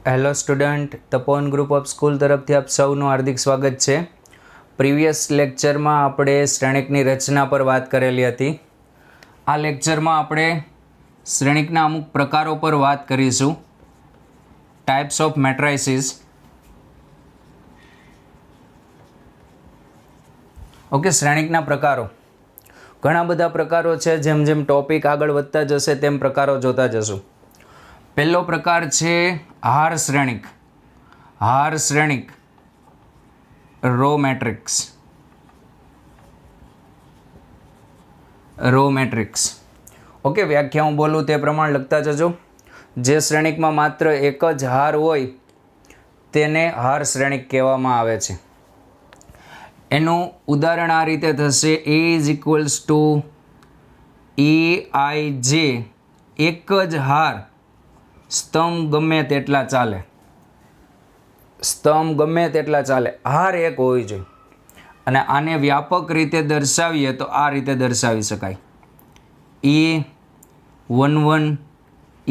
Hello student, Tapovan group of school તરફથી આપ સૌનું હાર્દિક સ્વાગત છે. પ્રીવિયસ લેક્ચરમાં આપણે શ્રેણિકની રચના પર વાત કરેલી હતી. આ લેક્ચરમાં આપણે શ્રેણિકના અમુક પ્રકારો પર વાત કરીશું. Types of matrices. ઓકે, શ્રેણિકના પ્રકારો ઘણા બધા પ્રકારો છે. જેમ જેમ ટોપિક આગળ વધતા જશે તેમ પ્રકારો જોતા જશું. પહેલો પ્રકાર છે હાર શ્રેણિક. હાર શ્રેણિક, row matrix. Row matrix. Okay, વ્યાખ્યા હું બોલું તે પ્રમાણે લખતા જજો. જે શ્રેણિકમાં માત્ર એક જ હાર હોય તેને હાર શ્રેણિક કહેવામાં આવે છે. એનું ઉદાહરણ આ રીતે થશે: A is equals to EIJ. એક જ હાર, સ્તંભ ગમે તેટલા ચાલે. સ્તંભ ગમે તેટલા ચાલે, હાર એક હોવી જોઈએ. અને આને વ્યાપક રીતે દર્શાવીએ તો આ રીતે દર્શાવી શકાય: E11,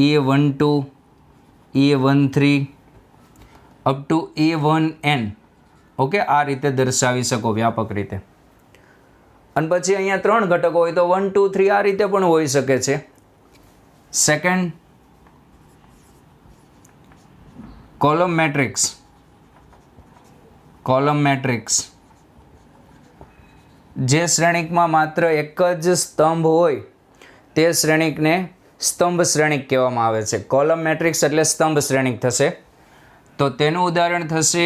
E12, E13 up to E1N. Okay, આ રીતે દર્શાવી શકો વ્યાપક રીતે. અને પછી અહીંયા 3 ઘટકો હોય તો 1, 2, 3 આ રીતે પણ હોઈ શકે છે. Second, column matrix. Column matrix, જે શ્રેણિકમાં માત્ર એક જ સ્તંભ હોય તે શ્રેણિકને સ્તંભ શ્રેણિક કહેવામાં આવે છે. કોલમ મેટ્રિક્સ એટલે સ્તંભ શ્રેણિક થશે. તો તેનું ઉદાહરણ થશે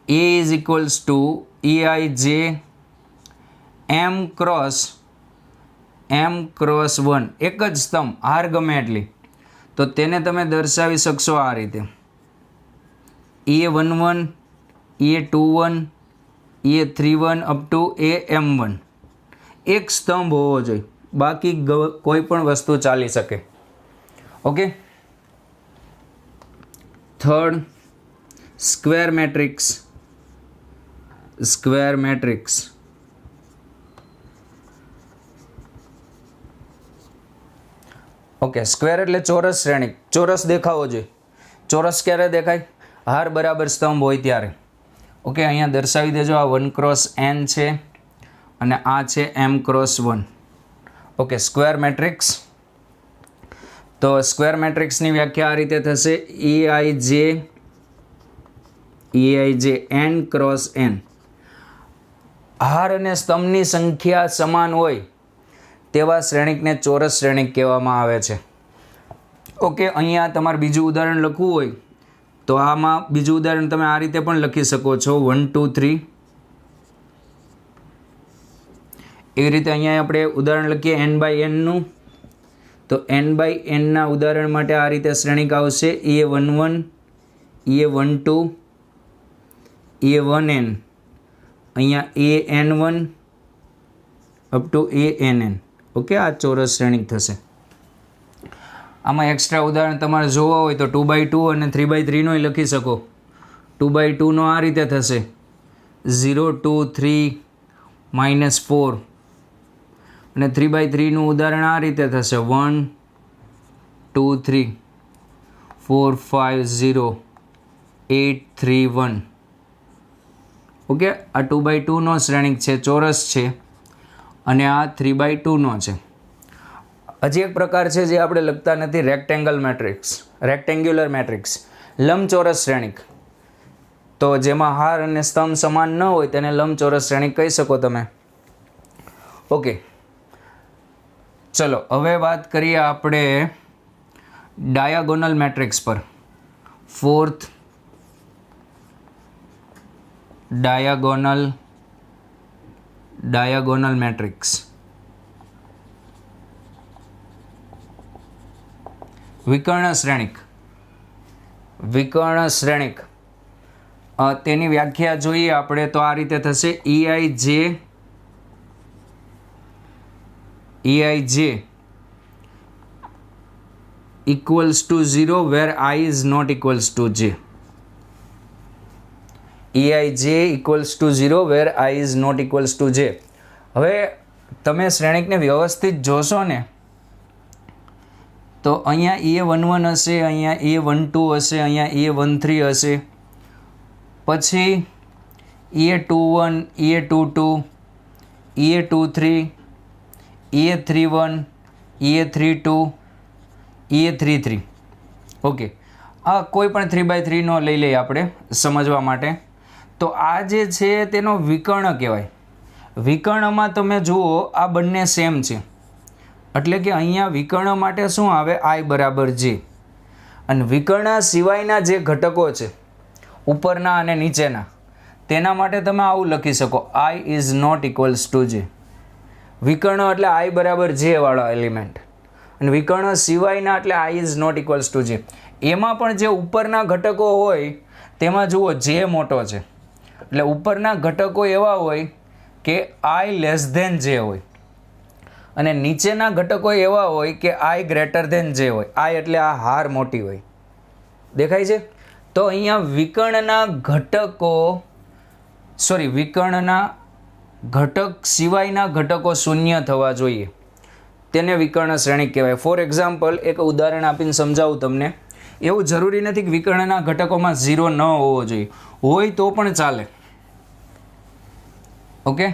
A is equals to EIJ M cross 1. એક જ સ્તંભ, હાર ગમે એટલી. તો તેને તમે દર્શાવી શકશો આ રીતે: E11, E21, E31 up to AM1. એક સ્તંભ હોવો જોઈએ, બાકી કોઈ પણ વસ્તુ ચાલી શકે. Okay. Third, square matrix. Square matrix, okay. Square એટલે ચોરસ શ્રેણિક. ચોરસ દેખાવો જોઈએ. ચોરસ ક્યારે દેખાય? હાર બરાબર સ્તંભ હોય ત્યારે. ઓકે, અહીંયા દર્શાવી દેજો. આ 1 ક્રોસ N છે અને આ છે M cross 1. Okay, square matrix. તો સ્ક્વેર મેટ્રિક્સની વ્યાખ્યા આ રીતે થશે: EIJ N ક્રોસ N. હાર અને સ્તંભની સંખ્યા સમાન હોય તેવા શ્રેણિકને ચોરસ શ્રેણિક કહેવામાં આવે છે. ઓકે, અહીંયા તમારે બીજું ઉદાહરણ લખવું હોય તો આમાં બીજું ઉદાહરણ તમે આ રીતે પણ લખી શકો છો: 1, 2, 3. એવી રીતે અહીંયા આપણે ઉદાહરણ લખીએ N/N નું. તો N/N ના ઉદાહરણ માટે આ રીતે શ્રેણિક આવશે: E11, E12, E1N. અહીંયા AN1 up to ANN. Okay, આ ચોરસ શ્રેણિક થશે. આમાં એક્સ્ટ્રા ઉદાહરણ તમારે જોવા હોય તો 2/2 અને 3/3 નો લખી શકો. 2/2 નો આ રીતે થશે: 0, 2, 3, -4. અને 3/3 નું ઉદાહરણ આ રીતે થશે: 1, 2, 3, 4, 5, 0, 8, 3, 1. ઓકે, આ 2/2 નો શ્રેણિક છે, ચોરસ છે. અને આ 3/2 નો છે. હજી એક પ્રકાર છે જે આપણે લખતા નથી: રેક્ટેંગલ મેટ્રિક્સ. રેક્ટેન્ગ્યુલર મેટ્રિક્સ, લંબચોરસ શ્રેણિક. તો જેમાં હાર અને સ્તંભ સમાન ન હોય તેને લંબચોરસ શ્રેણિક કહી શકો તમે. ઓકે, ચલો હવે વાત કરીએ આપણે ડાયાગોનલ મેટ્રિક્સ પર. Fourth, diagonal matrix. વિકર્ણ શ્રેણિક. વિકર્ણ શ્રેણિક, તેની વ્યાખ્યા જોઈએ આપણે તો આ રીતે થશે: EIJ equals to 0 where I is not equals to J. EIJ equals to 0 where I is not equals to J. હવે તમે શ્રેણિકને વ્યવસ્થિત જોશો ને તો તો અહીંયા A11 હશે, અહીંયા A12 હશે, અહીંયા A13 હશે, પછી A21, A22, A23, A31, A32, A33. Okay, આ કોઈ પણ 3x3નો લઈ લઈએ આપણે સમજવા માટે. તો આ જે છે તેનો વિકર્ણ કહેવાય. વિકર્ણમાં તમે જુઓ આ બંને સેમ છે, એટલે કે અહીંયા વિકર્ણ માટે શું આવે? I બરાબર J. અને વિકર્ણ સિવાયના જે ઘટકો છે ઉપરના અને નીચેના, તેના માટે તમે આવું લખી શકો, I is not equals to J. વિકર્ણ એટલે I બરાબર J વાળો એલિમેન્ટ, અને વિકર્ણ સિવાયના એટલે I is not equals to J. એમાં પણ જે ઉપરના ઘટકો હોય તેમાં જુઓ J મોટો છે, એટલે ઉપરના ઘટકો એવા હોય કે I લેસ ધેન J હોય, અને નીચેના ઘટકો એવા હોય કે I ગ્રેટર ધેન J હોય. I એટલે આ હાર મોટી હોય. દેખાય છે? તો અહીંયા વિકર્ણના ઘટક સિવાયના ઘટકો શૂન્ય થવા જોઈએ, તેને વિકર્ણ શ્રેણિક કહેવાય. ફોર એક્ઝામ્પલ, એક ઉદાહરણ આપીને સમજાવું તમને. એવું જરૂરી નથી કે વિકર્ણના ઘટકોમાં 0 ન હોવો જોઈએ, હોય તો પણ ચાલે. ઓકે,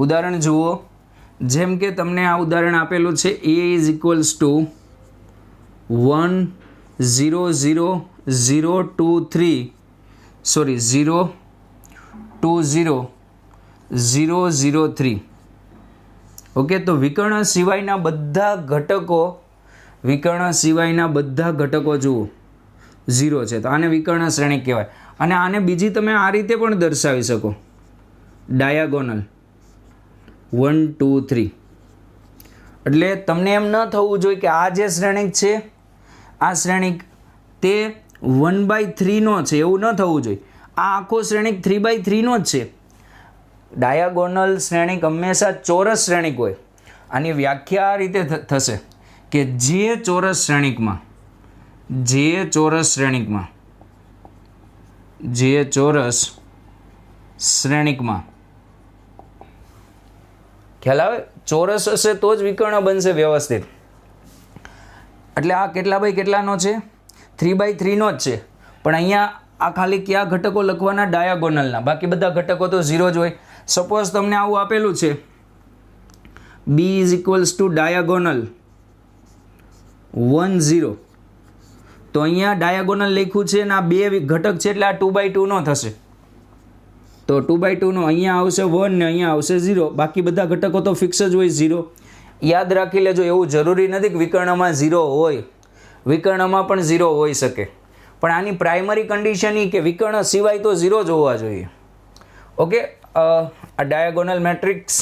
ઉદાહરણ જુઓ. જેમ કે તમને આ ઉદાહરણ આપેલું છે, A is equals to 1 0 0 0 2 3 sorry 0 2 0 0 0 3. Okay, તો વિકર્ણ સિવાયના બધા ઘટકો જુઓ 0 છે, તો આને વિકર્ણ શ્રેણિક કહેવાય. અને આને બીજી તમે આ રીતે પણ દર્શાવી શકો, ડાયાગોનલ 1 2 3. એટલે તમને એમ ન થવું જોઈએ કે આ જે શ્રેણિક છે, આ શ્રેણિક તે 1/3નો છે, એવું ન થવું જોઈએ. આ આખો શ્રેણિક 3/3નો જ છે. ડાયાગોનલ શ્રેણિક હંમેશા ચોરસ શ્રેણિક હોય. આની વ્યાખ્યા આ રીતે થશે કે જે ચોરસ શ્રેણિકમાં ખ્યાલ આવે? ચોરસ હશે તો જ વિકર્ણ બનશે વ્યવસ્થિત. એટલે આ કેટલા બાય કેટલાનો છે? 3/3નો જ છે. પણ અહીંયા આ ખાલી કયા ઘટકો લખવાના? ડાયાગોનલના. બાકી બધા ઘટકો તો 0 જ હોય. સપોઝ તમને આવું આપેલું છે, B is equals to diagonal 1 0. તો અહીંયા ડાયાગોનલ લખ્યું છે અને આ બે ઘટક છે, એટલે આ 2/2નો થશે. તો 2/2નો અહીંયા આવશે 1 ને અહીંયા આવશે 0. બાકી બધા ઘટકો તો ફિક્સ જ હોય 0. યાદ રાખી લેજો, એવું જરૂરી નથી કે વિકર્ણમાં 0 હોય. વિકર્ણમાં પણ 0 હોઈ શકે, પણ આની પ્રાઇમરી કન્ડિશન એ કે વિકર્ણ સિવાય તો 0 જ હોવા જોઈએ. ઓકે, આ ડાયાગોનલ મેટ્રિક્સ.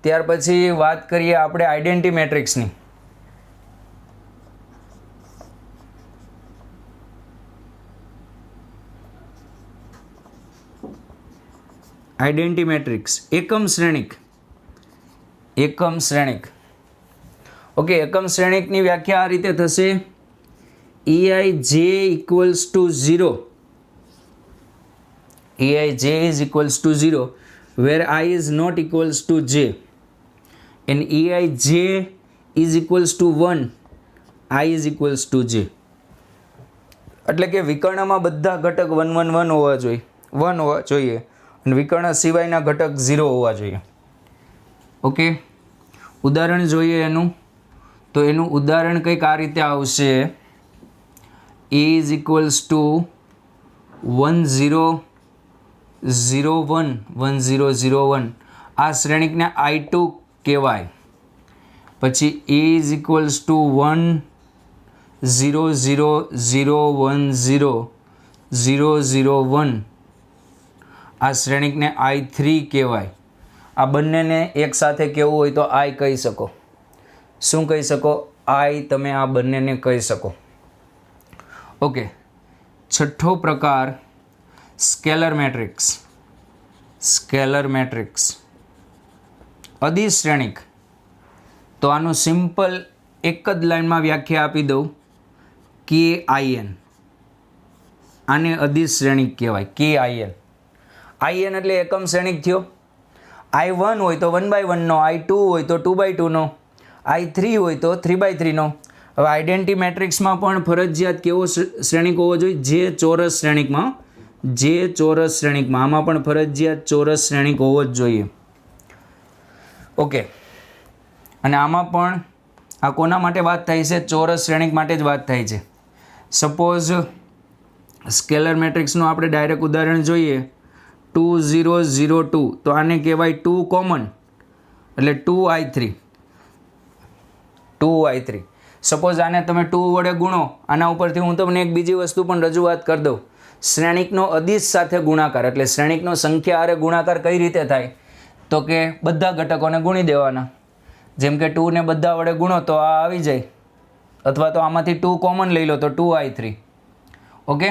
ત્યાર પછી વાત કરીએ આપણે આઇડેન્ટિટી મેટ્રિક્સની. આઇડેન્ટિટી મેટ્રિક્સ એકમ શ્રેણિક. ઓકે, એકમ શ્રેણિકની વ્યાખ્યા આ રીતે થશે, EIJ equals to 0. EIJ is equals to 0 where I is not equals to J, and EIJ is equals to 1, I is equals to J. એટલે કે વિકર્ણમાં બધા ઘટક 1 1 1 હોવા જોઈએ અને વિકર્ણ સિવાયના ઘટક 0 હોવા જોઈએ. ઓકે, ઉદાહરણ જોઈએ એનું. તો એનું ઉદાહરણ કંઈક આ રીતે આવશે, A is equals to 1 0 0 1 1 0 0 1. આ શ્રેણિકને I2 કહેવાય. પછી A is equals to 1 0 0 0 1 0 0 0 1. આ શ્રેણિકને I3 કહેવાય. આ બંનેને એકસાથે કહેવું હોય તો I કહી શકો. શું કહી શકો? I તમે આ બંનેને કહી શકો. ઓકે, છઠ્ઠો પ્રકાર સ્કેલર મેટ્રિક્સ. અદિશ શ્રેણિક. તો આનું સિમ્પલ એક જ લાઈનમાં વ્યાખ્યા આપી દઉં, KIN. આને અદિશ શ્રેણિક કહેવાય, KIN. IN એટલે એકમ શ્રેણિક થયો. I1 હોય તો 1/1નો, I2 હોય તો 2/2નો, I3 હોય તો 3/3નો. હવે આઇડેન્ટિટી મેટ્રિક્સમાં પણ ફરજિયાત કેવો શ્રેણિક હોવો જોઈએ? જે ચોરસ શ્રેણિકમાં. આમાં પણ ફરજિયાત ચોરસ શ્રેણિક હોવો જ જોઈએ. ઓકે, અને આમાં પણ આ કોના માટે વાત થાય છે? ચોરસ શ્રેણિક માટે જ વાત થાય છે. સપોઝ સ્કેલર મેટ્રિક્સનું આપણે ડાયરેક્ટ ઉદાહરણ જોઈએ, 2 0 0 2, તો આને કહેવાય 2 કોમન, એટલે 2i3. સપોઝ આને તમે 2 વડે ગુણો, આના ઉપરથી હું તમને એક બીજી વસ્તુ પણ રજૂઆત કરી દઉં. શ્રેણિકનો અદિશ સાથે ગુણાકાર, એટલે શ્રેણિકનો સંખ્યા હારે ગુણાકાર કઈ રીતે થાય? તો કે બધા ઘટકોને ગુણી દેવાના. જેમ કે 2 ને બધા વડે ગુણો તો આ આવી જાય, અથવા તો આમાંથી 2 કોમન લઈ લો તો 2i3. ઓકે,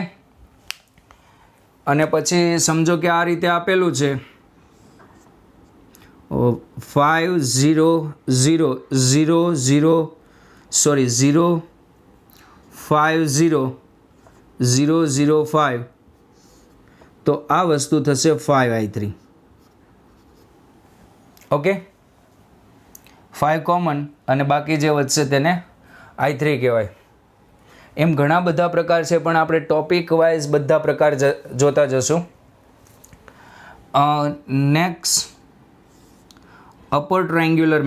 અને પછી સમજો કે આ રીતે આપેલું છે 5 0 0 0 0 0 5 0 0 0 5, તો આ વસ્તુ થશે 5i3. ઓકે, 5 કોમન અને બાકી જે વધશે તેને i3 કહેવાય. એમ ઘણા બધા પ્રકાર છે, પણ આપણે ટોપિક વાઇઝ બધા પ્રકાર જોતા જશું. Next, upper triangular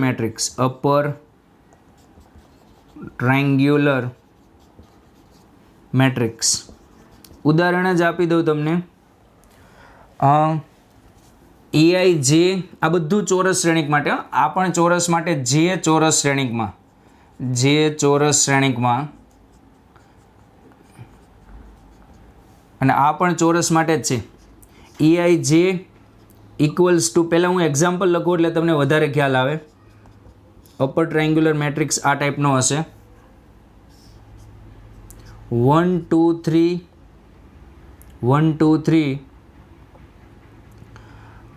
matrix. ઉદાહરણ જ આપી દઉં તમને. EIJ, આ બધું ચોરસ શ્રેણિક માટે. આ પણ ચોરસ માટે, જે ચોરસ શ્રેણિકમાં, અને આ પણ ચોરસ માટે જ છે. EIJ ઇક્વલ્સ ટુ, પહેલાં હું એક્ઝામ્પલ લખું એટલે તમને વધારે ખ્યાલ આવે. અપર ટ્રાયંગ્યુલર મેટ્રિક્સ આ ટાઈપનો હશે. 1 2 3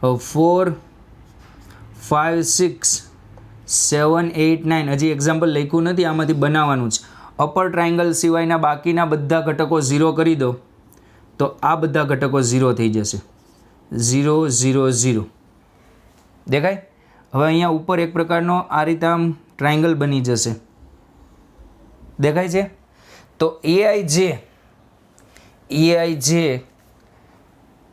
4 5 6 7 8 9. હજી એક્ઝામ્પલ લખ્યું નથી, આમાંથી બનાવવાનું છે. અપર ટ્રાયંગલ સિવાયના બાકીના બધા ઘટકો 0 કરી દો તો આ બધા ઘટકો 0 થઈ જશે. 0 0 0 દેખાય? હવે અહીંયા ઉપર એક પ્રકારનો આ રીતે આમ ટ્રાયંગલ બની જશે. દેખાય છે? તો EIJ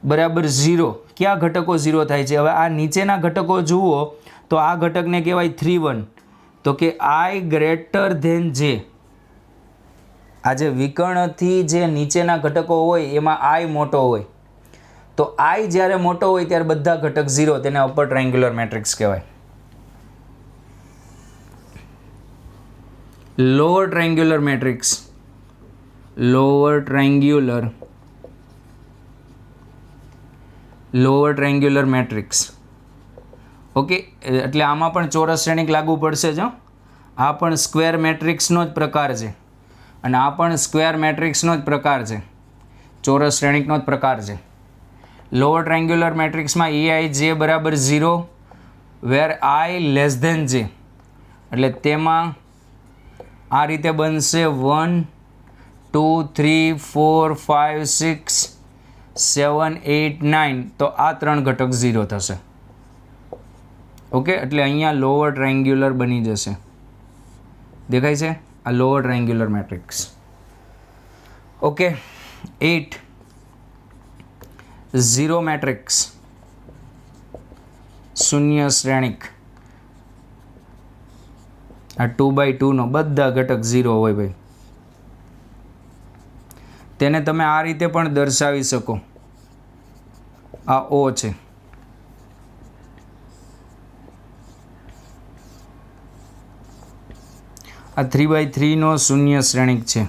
બરાબર 0. ક્યાં ઘટકો 0 થાય છે? હવે આ નીચેના ઘટકો જુઓ તો આ ઘટકને કહેવાય 3 1. તો કે I ગ્રેટર ધેન J. આ જે વિકર્ણથી જે નીચેના ઘટકો હોય એમાં I મોટો હોય. તો I જ્યારે મોટો હોય ત્યારે બધા ઘટક 0, તેને અપર ટ્રાયંગ્યુલર મેટ્રિક્સ કહેવાય. Lower triangular matrix. ઓકે, એટલે આમાં પણ ચોરસ શ્રેણિક લાગુ પડશે જ. આ પણ સ્ક્વેર મેટ્રિક્સનો જ પ્રકાર છે, અને આ પણ સ્ક્વેર મેટ્રિક્સનો જ પ્રકાર છે, ચોરસ શ્રેણિકનો જ પ્રકાર છે. લોઅર ટ્રાયંગ્યુલર મેટ્રિક્સમાં EIJ બરાબર 0 વેર I લેસ ધેન J, એટલે તેમાં આ રીતે બનશે 1 2 3 4 5 6 7 8 9. તો આ 3 ઘટક 0 થશે. ઓકે, એટલે અહીંયા લોઅર ટ્રાયંગ્યુલર બની જશે. દેખાય છે? આ lower triangular matrix. Okay, 8 0 matrix, શૂન્ય શ્રેણિક. આ 2/2નો બધા ઘટક 0 હોય ભાઈ. તેને તમે આ રીતે પણ દર્શાવી શકો. આ O છે. આ 3/3નો શૂન્ય શ્રેણિક છે.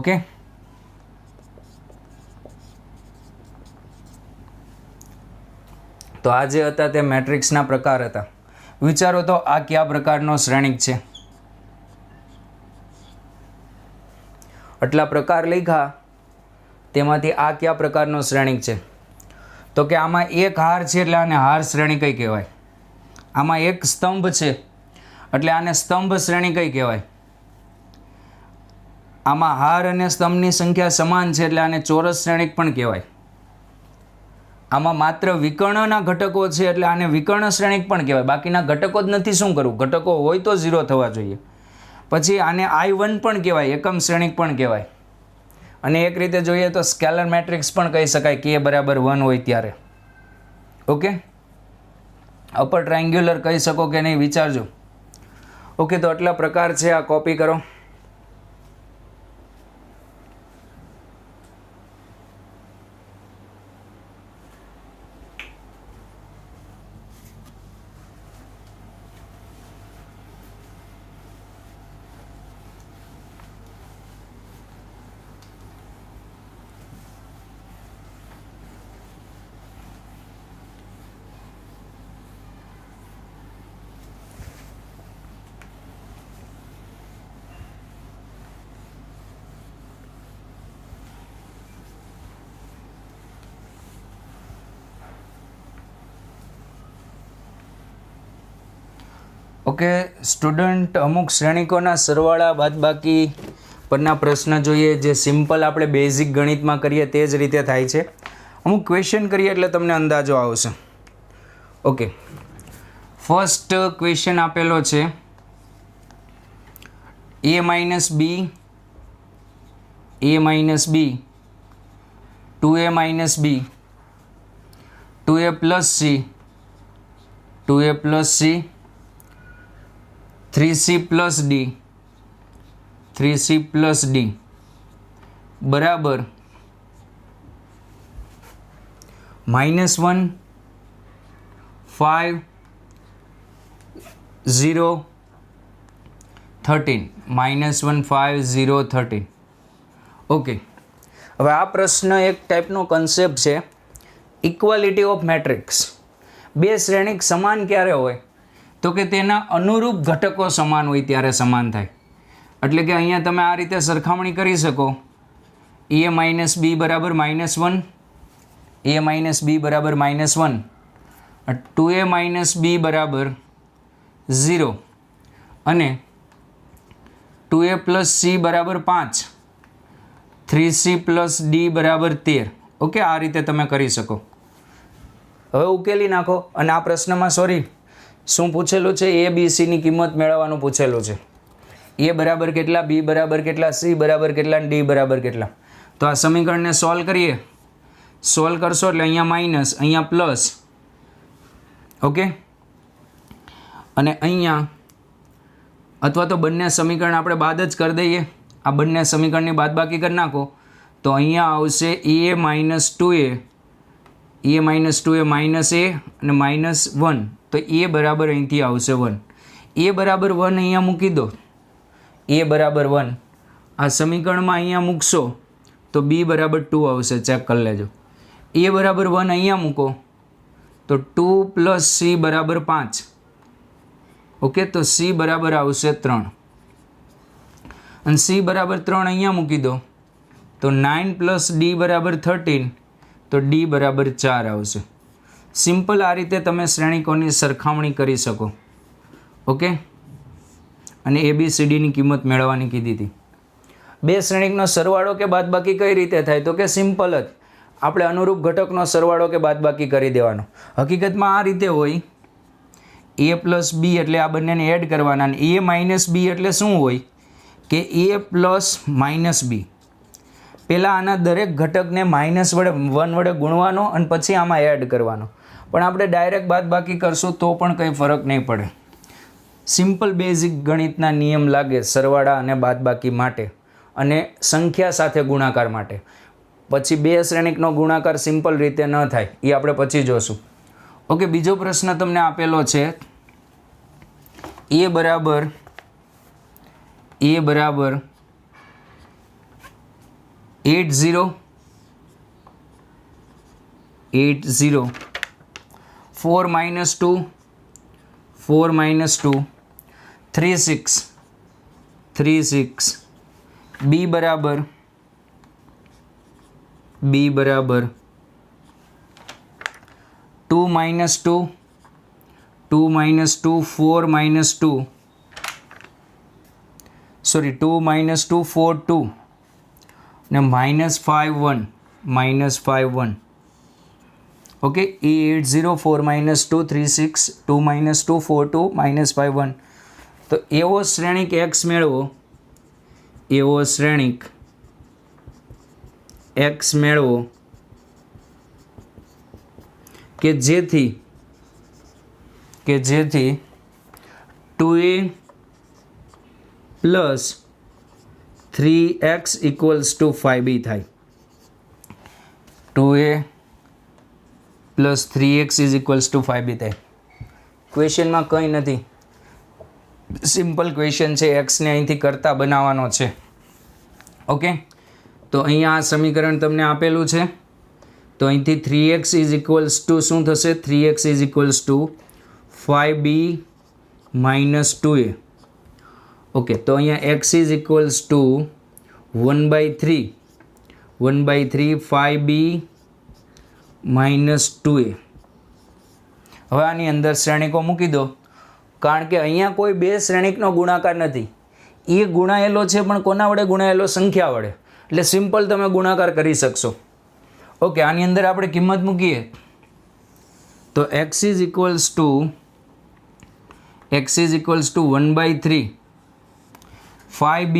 ઓકે, તો આ જે હતા તે મેટ્રિક્સના પ્રકાર હતા. વિચારો તો આ કયા પ્રકારનો શ્રેણિક છે? આટલા પ્રકાર લખ્યા, તેમાંથી આ કયા પ્રકારનો શ્રેણિક છે? તો કે આમાં એક હાર છે એટલે આને હાર શ્રેણિક કહેવાય. આમાં એક સ્તંભ છે એટલે આને સ્તંભ શ્રેણિક કહેવાય. આમાં હાર અને સ્તંભની સંખ્યા સમાન છે એટલે આને ચોરસ શ્રેણિક પણ કહેવાય. આમાં માત્ર વિકર્ણના ઘટકો છે એટલે આને વિકર્ણ શ્રેણિક પણ કહેવાય. બાકીના ઘટકો જ નથી, શું કરવું? ઘટકો હોય તો 0 થવા જોઈએ. પછી આને I1 પણ કહેવાય, એકમ શ્રેણિક પણ કહેવાય. અને એક રીતે જોઈએ તો સ્કેલર મેટ્રિક્સ પણ કહી શકાય, k બરાબર 1 હોય ત્યારે. ઓકે, અપર ટ્રાયંગ્યુલર કહી શકો કે નહીં વિચારજો. ઓકે, તો આટલા પ્રકાર છે, આ કોપી કરો. ઓકે સ્ટુડન્ટ, અમુક શ્રેણિકોના સરવાળા બાદબાકી પરના પ્રશ્ન જોઈએ, જે સિમ્પલ આપણે બેઝિક ગણિતમાં કરીએ તે જ રીતે થાય છે. અમુક ક્વેશ્ચન કરીએ એટલે તમને અંદાજો આવશે. ઓકે, ફર્સ્ટ ક્વેશ્ચન આપેલો છે a minus B 2a minus B 2a plus C 3c plus D બરાબર -1 5 0 13 -1 5 0 13. ઓકે, હવે આ પ્રશ્ન એક ટાઈપનો કન્સેપ્ટ છે, ઇક્વાલિટી ઓફ મેટ્રિક્સ. બે શ્રેણિક સમાન ક્યારે હોય? તો કે તેના અનુરૂપ ઘટકો સમાન હોય ત્યારે સમાન થાય. એટલે કે અહીંયા તમે આ રીતે સરખામણી કરી શકો, a માઇનસ બી બરાબર -1, a માઇનસ બી બરાબર -1, 2a માઇનસ બી બરાબર 0 અને 2a પ્લસ સી બરાબર 5, 3c પ્લસ ડી બરાબર 13. ઓકે, આ રીતે તમે કરી શકો. હવે ઉકેલી નાખો. અને આ પ્રશ્નમાં શું પૂછેલું છે? એ બી સીની કિંમત મેળવવાનું પૂછેલું છે. એ બરાબર કેટલા, બી બરાબર કેટલા, સી બરાબર કેટલા, ડી બરાબર કેટલા. તો આ સમીકરણને સોલ્વ કરીએ. સોલ્વ કરશો એટલે અહીંયા માઇનસ, અહીંયા પ્લસ. ઓકે, અને અહીંયા અથવા તો બંને સમીકરણ આપણે બાદ જ કરી દઈએ. આ બંને સમીકરણની બાદબાકી કરી નાખો તો અહીંયા આવશે એ માઇનસ 2a માઇનસ એ અને -1. તો એ બરાબર અહીંથી આવશે 1. એ બરાબર 1 અહીંયા મૂકી દો. એ બરાબર 1 આ સમીકરણમાં અહીંયા મૂકશો તો બી બરાબર 2 આવશે. ચેક કરી લેજો. એ બરાબર 1 અહીંયા મૂકો તો 2 પ્લસ સી બરાબર 5. ઓકે, તો સી બરાબર આવશે 3 અને સી બરાબર 3 અહીંયા મૂકી દો તો 9 પ્લસ ડી બરાબર 13, તો ડી બરાબર 4 આવશે. સિમ્પલ આ રીતે તમે શ્રેણિકોની સરખામણી કરી શકો. ઓકે, અને ABCDની કિંમત મેળવવાની કીધી હતી. બે શ્રેણિકનો સરવાળો કે બાદબાકી કઈ રીતે થાય? તો કે સિમ્પલ જ, આપણે અનુરૂપ ઘટકનો સરવાળો કે બાદબાકી કરી દેવાનો. હકીકતમાં આ રીતે હોય, a પ્લસ બી એટલે આ બંનેને એડ કરવાના, અને a માઇનસ બી એટલે શું હોય કે a પ્લસ માઇનસ બી. પહેલાં આના દરેક ઘટકને -1 વડે ગુણવાનો અને પછી આમાં એડ કરવાનો. પણ આપણે ડાયરેક્ટ બાદબાકી કરશું તો પણ કંઈ ફરક નહીં પડે. સિમ્પલ બેઝિક ગણિતના નિયમ લાગે સરવાળા અને બાદબાકી માટે અને સંખ્યા સાથે ગુણાકાર માટે. પછી બે શ્રેણિકનો ગુણાકાર સિમ્પલ રીતે ન થાય, એ આપણે પછી જોશું. ઓકે, બીજો પ્રશ્ન તમને આપેલો છે a બરાબર 80 4 minus 2 36 b બરાબર 2 minus 2 4 minus 2 2 minus 2 4 2 ને -5 1. Okay E804 -2 36 2 -2 4 2 -5 1. તો એવો શ્રેણિક x મેળવો, એવો શ્રેણિક x મેળવો કે જેથી 2a પ્લસ 3x = 5b થાય. 2a પ્લસ 3x = 5b થાય. ક્વેશ્ચનમાં કંઈ નથી, સિમ્પલ ક્વેશ્ચન છે. એક્સને અહીંથી કરતા બનાવવાનો છે. ઓકે, તો અહીંયા આ સમીકરણ તમને આપેલું છે. તો અહીંથી 3x = શું થશે? 3x = 5b - 2a. ઓકે, તો અહીંયા x = 1/3 5b - 2a. હવે આની અંદર શ્રેણિકો મૂકી દો, કારણ કે અહીંયા કોઈ બે શ્રેણિકનો ગુણાકાર નથી. એ ગુણાયેલો છે, પણ કોના વડે ગુણાયેલો? સંખ્યા વડે. એટલે સિમ્પલ તમે ગુણાકાર કરી શકશો. ઓકે, આની અંદર આપણે કિંમત મૂકીએ તો x = 1/3 5b.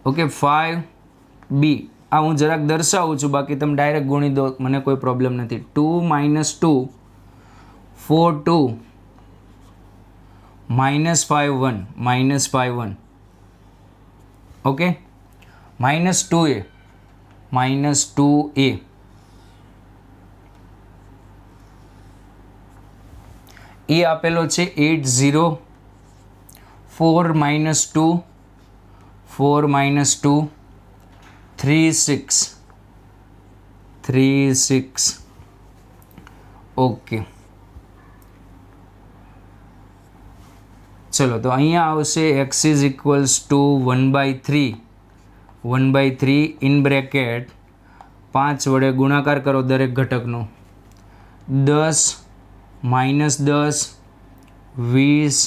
Okay, 5b. આ હું જરાક દર્શાવું છું, બાકી તમે ડાયરેક્ટ ગુણી દો, મને કોઈ પ્રોબ્લેમ નથી. 2 - 2 4 2 -5 1 ઓકે, -2a એ આપેલો છે 804 -2 4 -2 36. ઓકે, ચલો, તો અહીંયા આવશે x = 1/3 ઇન બ્રેકેટ 5 વડે ગુણાકાર કરો દરેક ઘટકનો. 10 -10 20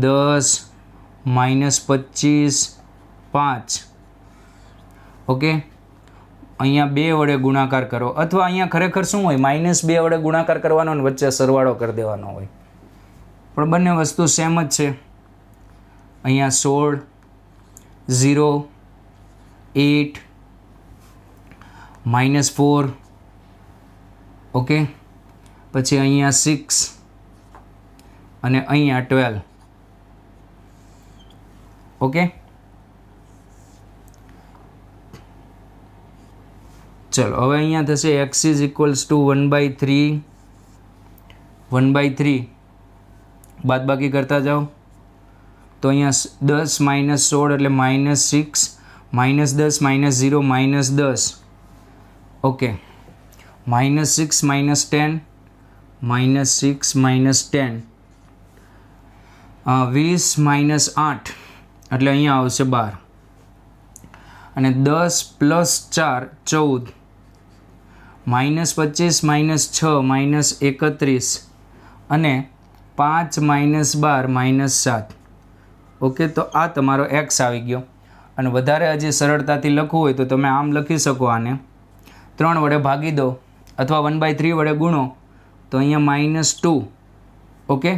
10 -25 5. ઓકે, અહીંયા 2 વડે ગુણાકાર કરો, અથવા અહીંયા ખરેખર શું હોય? -2 વડે ગુણાકાર કરવાનો અને વચ્ચે સરવાળો કરી દેવાનો હોય, પણ બંને વસ્તુ સેમ જ છે. અહીંયા 16 0 8 -4. ઓકે, પછી અહીંયા 6 અને અહીંયા 12. ઓકે, ચલો, હવે અહીંયા થશે x = 1/3 બાદબાકી કરતા જાઓ. તો અહીંયા 10 - 16 એટલે -6 -10 -0 -10. ઓકે, -6 -10 -6 -10 20 -8 એટલે અહીંયા આવશે 12. અને 10 + 4 14 -25 -6 -31 અને 5 -12 -7. ઓકે, તો આ તમારો x આવી ગયો. અને વધારે હજી સરળતાથી લખવું હોય તો તમે આમ લખી શકો, આને 3 વડે ભાગી દો અથવા 1/3 વડે ગુણો તો અહીંયા -2. ઓકે,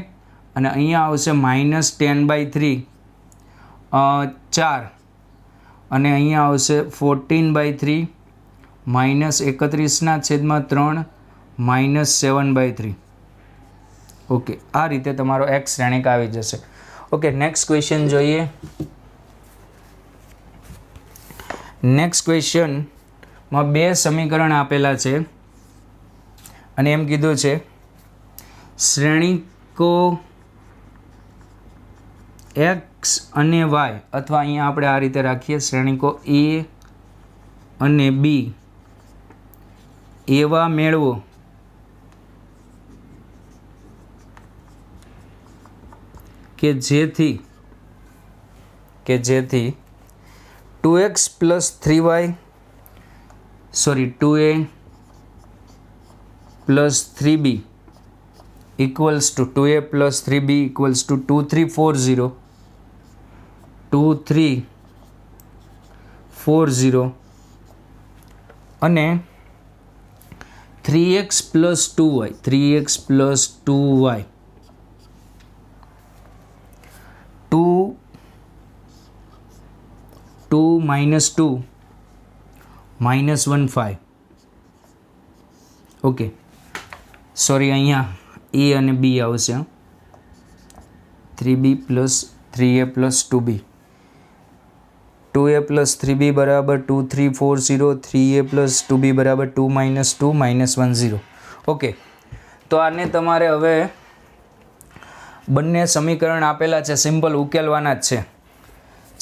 અને અહીંયા આવશે -10/3 4 અને અહીંયા આવશે 14/3 -31/3 -7/3. ઓકે, આ રીતે તમારો x શ્રેણિક આવી જશે. ઓકે, નેક્સ્ટ ક્વેશ્ચન જોઈએ. નેક્સ્ટ ક્વેશ્ચનમાં 2 સમીકરણ આપેલા છે અને એમ કીધું છે શ્રેણિકો x અને y, અથવા અહીંયા આપણે આ રીતે રાખીએ, શ્રેણિકો a અને b એવા મેળવો કે જેથી 2a plus 3b equals to 2340 અને 3x plus 2y 3x plus 2y 2 minus 2 minus 1 5. Okay sorry અહીંયા એ અને બી આવશે 3b plus 3a plus 2b 2a plus 3b બરાબર 2 3 4 0 3a પ્લસ 2b બરાબર 2 માઇનસ 2 માઇનસ 1 0. ઓકે તો આને તમારે હવે બંને સમીકરણ આપેલા છે સિમ્પલ ઉકેલવાના જ છે.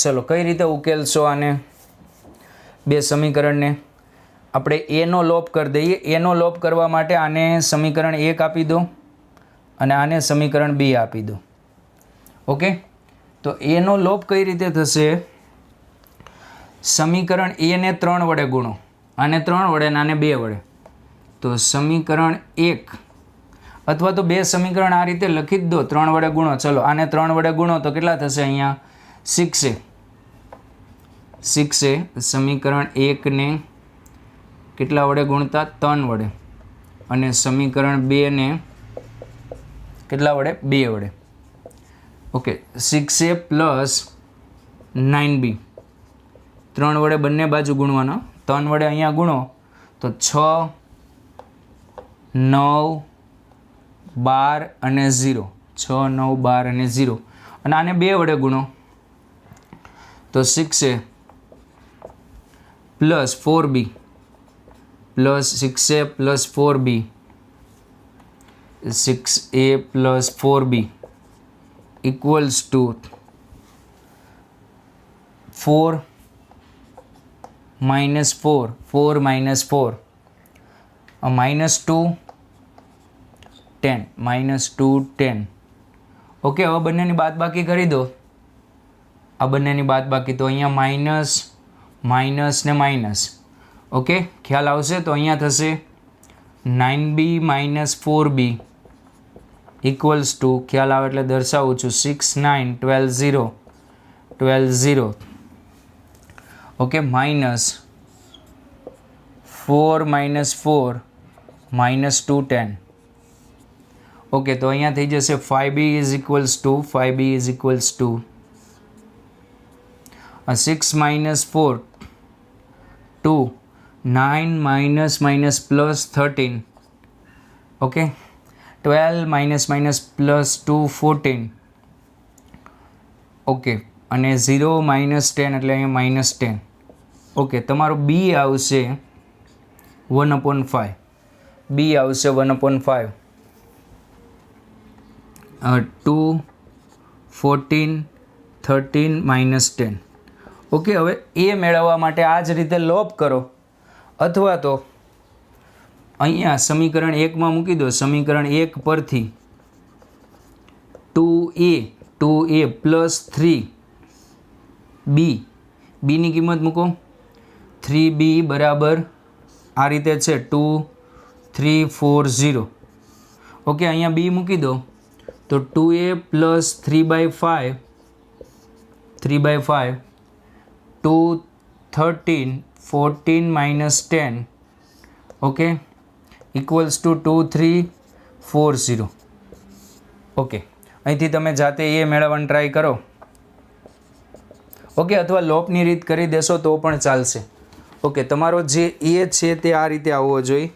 ચલો કઈ રીતે ઉકેલશો આને? બે સમીકરણને આપણે એનો લોપ કરી દઈએ. એનો લોપ કરવા માટે આને સમીકરણ 1 આપી દો અને આને સમીકરણ 2 આપી દો. ઓકે તો એનો લોપ કઈ રીતે થશે? સમીકરણ એ ને 3 વડે ગુણો, આને 3 વડે અને આને 2 વડે. તો સમીકરણ 1 અથવા તો બે સમીકરણ આ રીતે લખી જ દો, 3 વડે ગુણો. ચલો આને 3 વડે ગુણો તો કેટલા થશે? અહીંયા 6a. સમીકરણ 1 ને કેટલા વડે ગુણતા? 3 વડે. અને સમીકરણ 2 ને કેટલા વડે? 2 વડે. ઓકે 6a પ્લસ 9b 3 વડે બંને બાજુ ગુણવાનો. 3 વડે અહીંયા ગુણો તો 6 9 12 અને 0. 6 9 12 અને 0. અને આને 2 વડે ગુણો તો 6a plus 4b plus 6a plus 4b 6a plus 4b equals to 4 minus 4 minus 4 minus 2 10 minus 2 10. Okay હવે બંનેની બાદબાકી કરી દો. આ બંનેની બાદબાકી તો અહીંયા માઇનસ માઇનસ ને માઇનસ. ઓકે ખ્યાલ આવશે તો અહીંયા થશે 9b minus 4b equals to ખ્યાલ આવે એટલે દર્શાવું છું 6 9 12 0 12 0. Okay minus 4 minus 4 minus 2 10. Okay તો અહીંયા થઈ જશે 5b is equals to 5b is equals to 6 minus 4 2 9 minus minus plus 13. Okay 12 minus minus plus 2 14. Okay અને 0 minus 10 એટલે અહીંયા minus 10. ઓકે તમારો બી આવશે 1/5. બી આવશે 1/5. 2 14 13 minus 10. ઓકે હવે એ મેળવવા માટે આ જ રીતે લોપ કરો અથવા તો અહીંયા સમીકરણ 1માં મૂકી દો. સમીકરણ 1 પરથી 2a પ્લસ 3b બીની કિંમત મૂકો. 3b બરાબર આ રીતે છે 2 3 4 0. ઓકે અહીંયા બી મૂકી દો તો 2a plus 3/5 2 13 14 minus 10. Okay equals to 2 3 4 0. Okay અહીંથી તમે જાતે એ મેળવવાની ટ્રાય કરો. ઓકે અથવા લોપની રીત કરી દેશો તો પણ ચાલશે. ઓકે તમારો જે એ છે તે આ રીતે આવવો જોઈએ.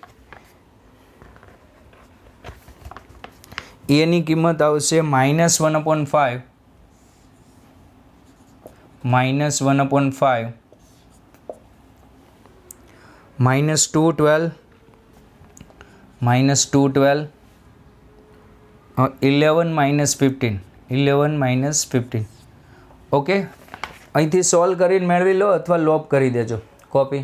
એની કિંમત આવશે -1/5 -1/5 -212 -212 11 -15 11 -15. ઓકે અહીંથી સોલ્વ કરીને મેળવી લો અથવા લોપ કરી દેજો. કોપી